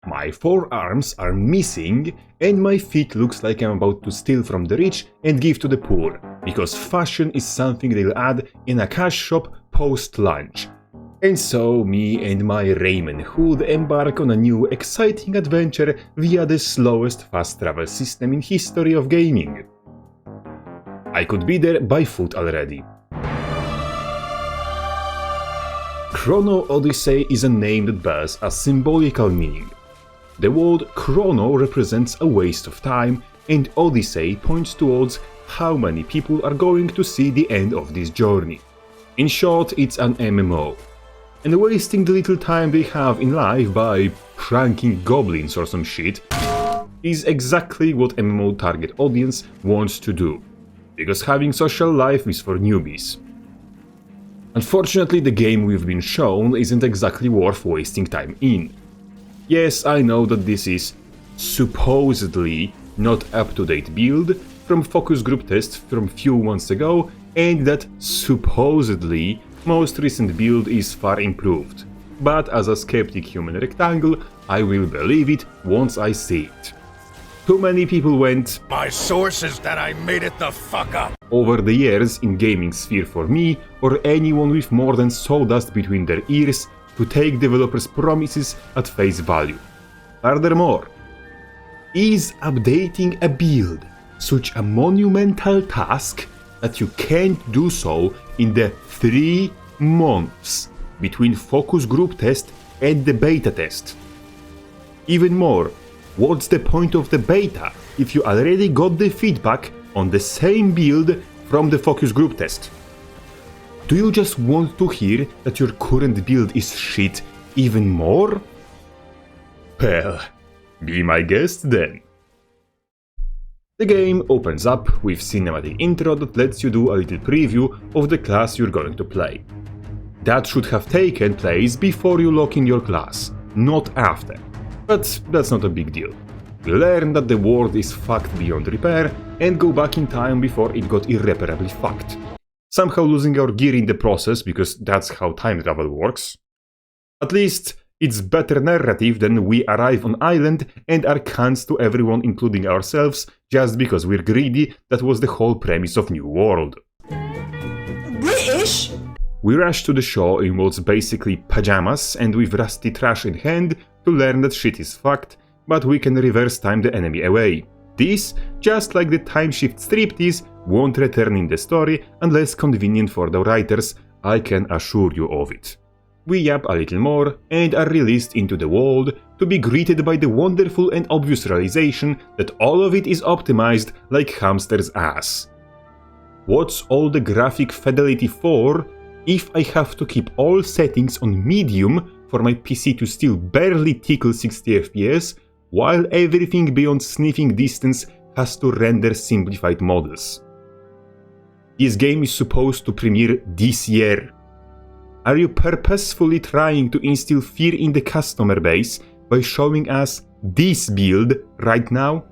My forearms are missing and my feet looks like I'm about to steal from the rich and give to the poor, because fashion is something they'll add in a cash shop post-lunch. And so me and my Raymond Hood embark on a new exciting adventure via the slowest fast travel system in history of gaming. I could be there by foot already. Chrono Odyssey is a name that bears a symbolical meaning. The word chrono represents a waste of time, and Odyssey points towards how many people are going to see the end of this journey. In short, it's an MMO. And wasting the little time they have in life by pranking goblins or some shit is exactly what MMO target audience wants to do, because having social life is for newbies. Unfortunately, the game we've been shown isn't exactly worth wasting time in. Yes, I know that this is supposedly not up-to-date build from focus group tests from few months ago, and that supposedly most recent build is far improved. But as a skeptic human rectangle, I will believe it once I see it. Too many people went, "My source is that I made it the fuck up," over the years in gaming sphere for me or anyone with more than sawdust between their ears to take developers' promises at face value. Furthermore, is updating a build such a monumental task that you can't do so in the 3 months between focus group test and the beta test? Even more, what's the point of the beta if you already got the feedback on the same build from the focus group test? Do you just want to hear that your current build is shit even more? Well, be my guest then. The game opens up with cinematic intro that lets you do a little preview of the class you're going to play. That should have taken place before you lock in your class, not after. But that's not a big deal. We learn that the world is fucked beyond repair and go back in time before it got irreparably fucked. Somehow losing our gear in the process, because that's how time travel works. At least, it's better narrative than we arrive on island and are cunts to everyone including ourselves just because we're greedy. That was the whole premise of New World. British? We rush to the show in what's basically pajamas and with rusty trash in hand to learn that shit is fucked, but we can reverse time the enemy away. This, just like the time shift striptease, won't return in the story unless convenient for the writers, I can assure you of it. We yap a little more and are released into the world to be greeted by the wonderful and obvious realization that all of it is optimized like hamster's ass. What's all the graphic fidelity for if I have to keep all settings on medium for my PC to still barely tickle 60 FPS, while everything beyond sniffing distance has to render simplified models? This game is supposed to premiere this year. Are you purposefully trying to instill fear in the customer base by showing us this build right now?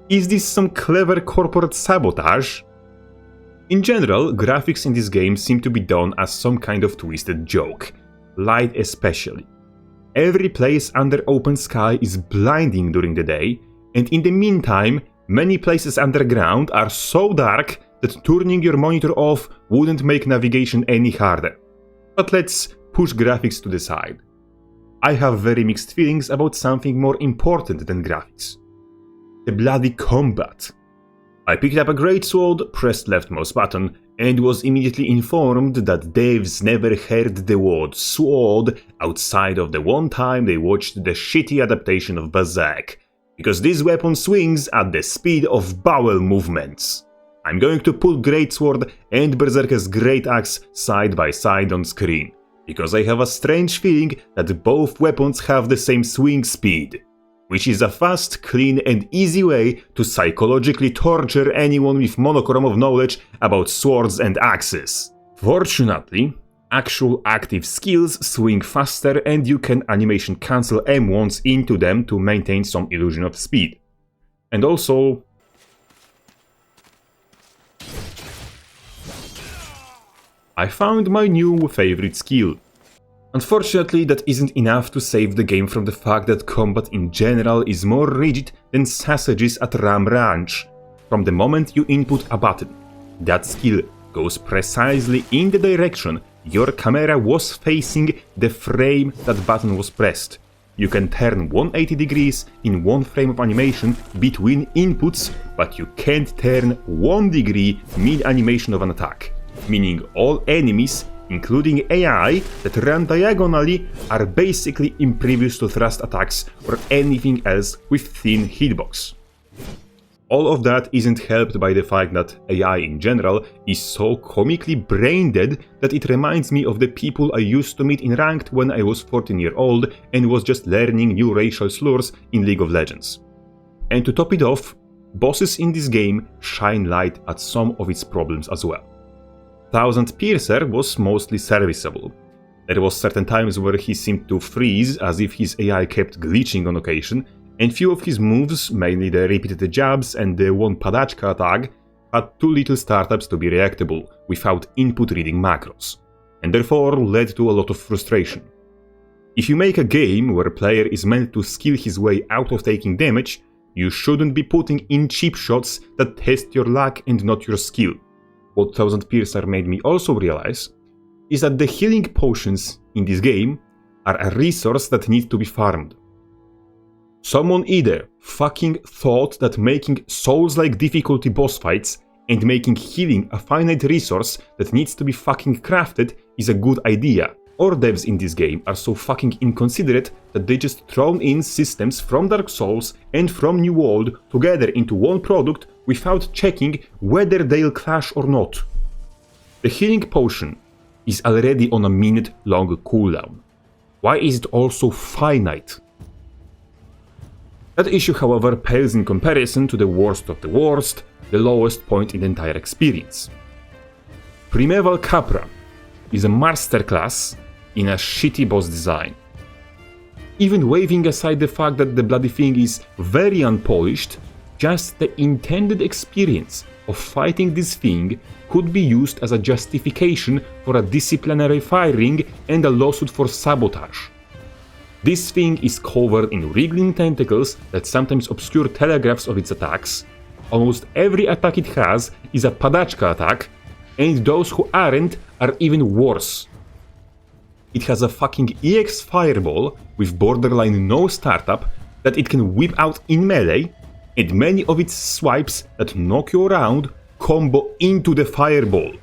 Is this some clever corporate sabotage? In general, graphics in this game seem to be done as some kind of twisted joke. Light especially. Every place under open sky is blinding during the day, and in the meantime, many places underground are so dark that turning your monitor off wouldn't make navigation any harder. But let's push graphics to the side. I have very mixed feelings about something more important than graphics. The bloody combat. I picked up a greatsword, pressed left mouse button, and was immediately informed that devs never heard the word sword outside of the one time they watched the shitty adaptation of Berserk, because this weapon swings at the speed of bowel movements. I'm going to put greatsword and Berserker's great axe side by side on screen, because I have a strange feeling that both weapons have the same swing speed, which is a fast, clean and easy way to psychologically torture anyone with monochrome of knowledge about swords and axes. Fortunately, actual active skills swing faster and you can animation cancel M1s into them to maintain some illusion of speed. And also, I found my new favorite skill. Unfortunately, that isn't enough to save the game from the fact that combat in general is more rigid than sausages at Ram Ranch. From the moment you input a button, that skill goes precisely in the direction your camera was facing the frame that button was pressed. You can turn 180 degrees in one frame of animation between inputs, but you can't turn 1 degree mid-animation of an attack, meaning all enemies, including AI that run diagonally, are basically impervious to thrust attacks or anything else with thin hitbox. All of that isn't helped by the fact that AI in general is so comically brain-dead that it reminds me of the people I used to meet in Ranked when I was 14-year-old and was just learning new racial slurs in League of Legends. And to top it off, bosses in this game shine light at some of its problems as well. Thousand Piercer was mostly serviceable. There was certain times where he seemed to freeze as if his AI kept glitching on occasion, and few of his moves, mainly the repeated jabs and the one Padachka attack, had too little startups to be reactable without input reading macros, and therefore led to a lot of frustration. If you make a game where a player is meant to skill his way out of taking damage, you shouldn't be putting in cheap shots that test your luck and not your skill. What Thousand Piercer made me also realize is that the healing potions in this game are a resource that needs to be farmed. Someone either fucking thought that making Souls-like difficulty boss fights and making healing a finite resource that needs to be fucking crafted is a good idea, or devs in this game are so fucking inconsiderate that they just thrown in systems from Dark Souls and from New World together into one product without checking whether they'll clash or not. The healing potion is already on a minute-long cooldown. Why is it also finite? That issue, however, pales in comparison to the worst of the worst, the lowest point in the entire experience. Primeval Capra is a masterclass in a shitty boss design. Even waving aside the fact that the bloody thing is very unpolished, just the intended experience of fighting this thing could be used as a justification for a disciplinary firing and a lawsuit for sabotage. This thing is covered in wriggling tentacles that sometimes obscure telegraphs of its attacks. Almost every attack it has is a Padachka attack, and those who aren't are even worse. It has a fucking EX fireball with borderline no startup that it can whip out in melee, and many of its swipes that knock you around combo into the fireball.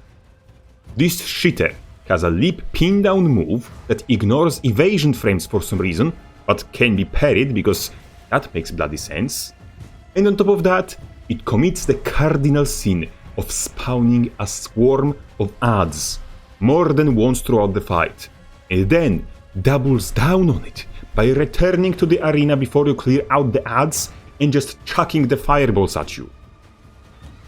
This shitter has a leap pin down move that ignores evasion frames for some reason, but can be parried because that makes bloody sense. And on top of that, it commits the cardinal sin of spawning a swarm of adds more than once throughout the fight, and then doubles down on it by returning to the arena before you clear out the adds and just chucking the fireballs at you.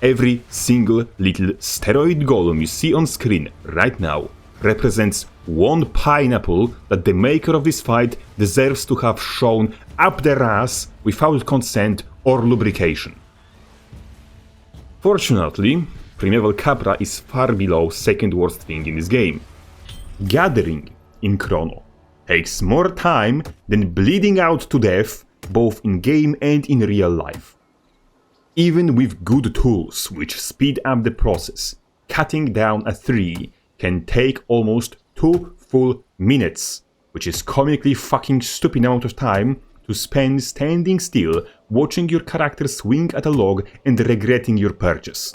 Every single little steroid golem you see on screen right now represents one pineapple that the maker of this fight deserves to have shown up their ass without consent or lubrication. Fortunately, Primeval Capra is far below second worst thing in this game. Gathering in Chrono takes more time than bleeding out to death both in game and in real life. Even with good tools which speed up the process, cutting down a tree can take almost 2 full minutes, which is comically fucking stupid amount of time to spend standing still watching your character swing at a log and regretting your purchase.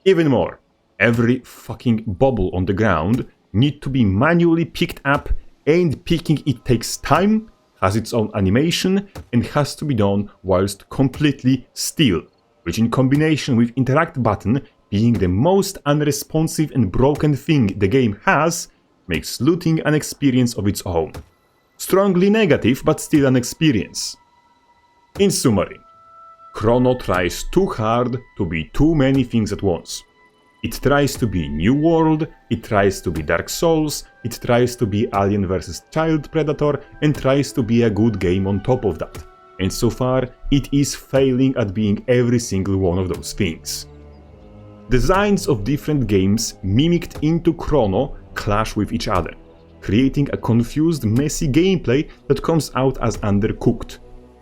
Even more, every fucking bubble on the ground need to be manually picked up, and picking it takes time, has its own animation, and has to be done whilst completely still, which in combination with interact button being the most unresponsive and broken thing the game has, makes looting an experience of its own. Strongly negative, but still an experience. In summary, Chrono tries too hard to be too many things at once. It tries to be New World, it tries to be Dark Souls, it tries to be Alien vs Child Predator, and tries to be a good game on top of that. And so far, it is failing at being every single one of those things. Designs of different games mimicked into Chrono clash with each other. creating a confused, messy gameplay that comes out as undercooked.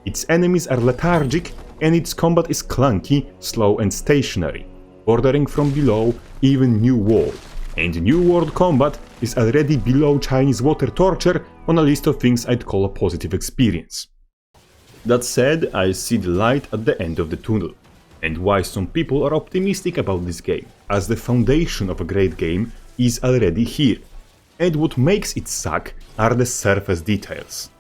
Its enemies are lethargic, and its combat is clunky, slow and stationary, bordering from below even New World. And New World combat is already below Chinese water torture on a list of things I'd call a positive experience. That said, I see the light at the end of the tunnel, and why some people are optimistic about this game, as the foundation of a great game is already here, and what makes it suck are the surface details.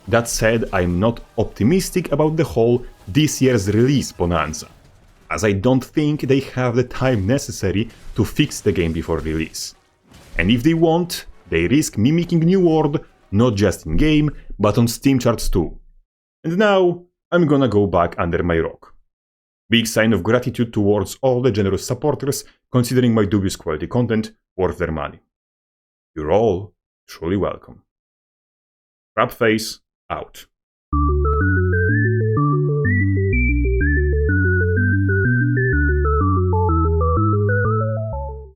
That said, I'm not optimistic about the whole this year's release bonanza, as I don't think they have the time necessary to fix the game before release. And if they won't, they risk mimicking New World not just in game, but on Steam charts too. And now, I'm gonna go back under my rock. Big sign of gratitude towards all the generous supporters considering my dubious quality content worth their money. You're all truly welcome. Crabface out.